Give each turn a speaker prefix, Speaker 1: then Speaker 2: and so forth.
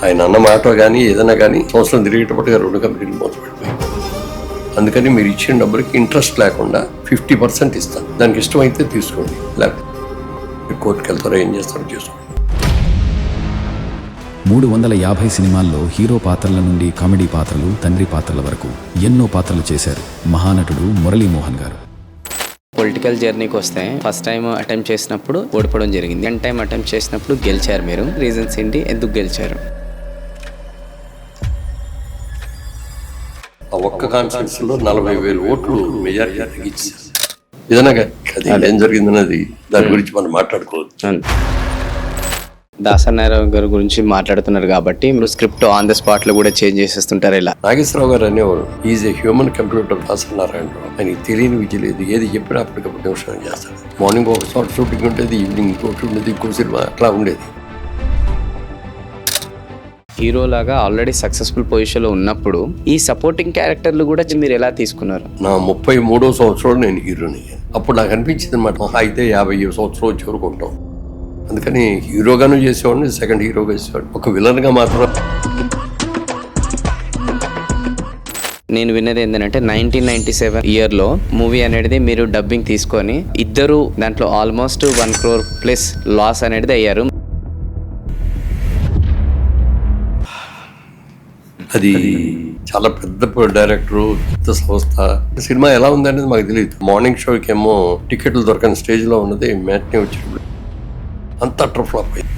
Speaker 1: ఆయన అన్న మాట కానీ ఏదైనా కానీ సంవత్సరం తిరిగేటప్పటిగా 2 కంపెనీలు మూతపడిపోయాయి. అందుకని మీరు ఇచ్చిన డబ్బులకి ఇంట్రెస్ట్ లేకుండా 50% ఇస్తాను. దానికి ఇష్టమైతే తీసుకోండి, లేకపోతే కోర్టుకు వెళ్తారో ఏం చేస్తారో చేసుకోండి.
Speaker 2: 350 సినిమాల్లో హీరో పాత్రల నుండి కామెడీ పాత్రలు, తండ్రి పాత్రల వరకు ఎన్నో పాత్రలు చేశారు మహానటుడు మురళీమోహన్ గారు.
Speaker 3: పొలిటికల్ జర్నీకి వస్తే ఫస్ట్ టైం అటెంప్ట్ చేసినప్పుడు ఓడిపోవడం జరిగింది. సెకండ్ టైం అటెంప్ట్ చేసినప్పుడు గెలిచారు. మీరు రీజన్స్ ఏంటి, ఎందుకు గెలిచారు?
Speaker 1: ఆ ఒక్క కాన్ఫరెన్స్ లో 40,000 ఓట్లు మెజారిటీ తగ్గించారు. ఏదైనా అది ఏం జరిగిందన్నది దాని గురించి మనం మాట్లాడుకోవచ్చు.
Speaker 3: దాసనారాయణ గారి గురించి మాట్లాడుతున్నారు కాబట్టి మీరు స్క్రిప్ట్ ఆన్ ద స్పాట్ లో కూడా చేంజ్ చేసేస్తుంటారు. ఇలా
Speaker 1: నాగేశ్వరరావు గారు అనేవారు, is a human computer Dasa Narayana Rao. ఆయనకి తెలియని విద్య లేదు, ఏది చెప్పినా అప్పటికప్పుడు నిమిషం చేస్తాడు. మార్నింగ్ ఒక షార్ట్ షూటింగ్ ఉండేది, ఈవినింగ్ ఇంకోటి ఉండేది, ఇంకో సినిమా అట్లా ఉండేది.
Speaker 3: హీరో లాగా ఆల్రెడీ సక్సెస్ఫుల్ పొజిషన్ లో ఉన్నప్పుడు ఈ సపోర్టింగ్ క్యారెక్టర్లు కూడా మీరు ఎలా తీసుకున్నారు?
Speaker 1: నా 33వ సంవత్సరంలో నేను హీరోని. అప్పుడు నాకు అనిపించింది అనమాట, అయితే 50 సంవత్సరాలు వచ్చి వరకు ఉంటాం. అందుకని హీరోగాను చేసేవాడిని, సెకండ్ హీరోగా చేసేవాడిని. ఒక విలన్గా మాత్రం.
Speaker 3: నేను విన్నది ఏంటంటే 1997 ఇయర్లో మూవీ అనేది మీరు డబ్బింగ్ తీసుకొని ఇద్దరు దాంట్లో ఆల్మోస్ట్ 1 crore ప్లస్ లాస్ అనేది అయ్యారు.
Speaker 1: అది చాలా పెద్ద డైరెక్టరు, పెద్ద సంస్థ. సినిమా ఎలా ఉందనేది మాకు తెలియదు. మార్నింగ్ షోకి ఏమో టికెట్లు దొరకని స్టేజ్లో ఉన్నది, మ్యాట్ని వచ్చినప్పుడు అంతా ఫ్లాప్ అయింది.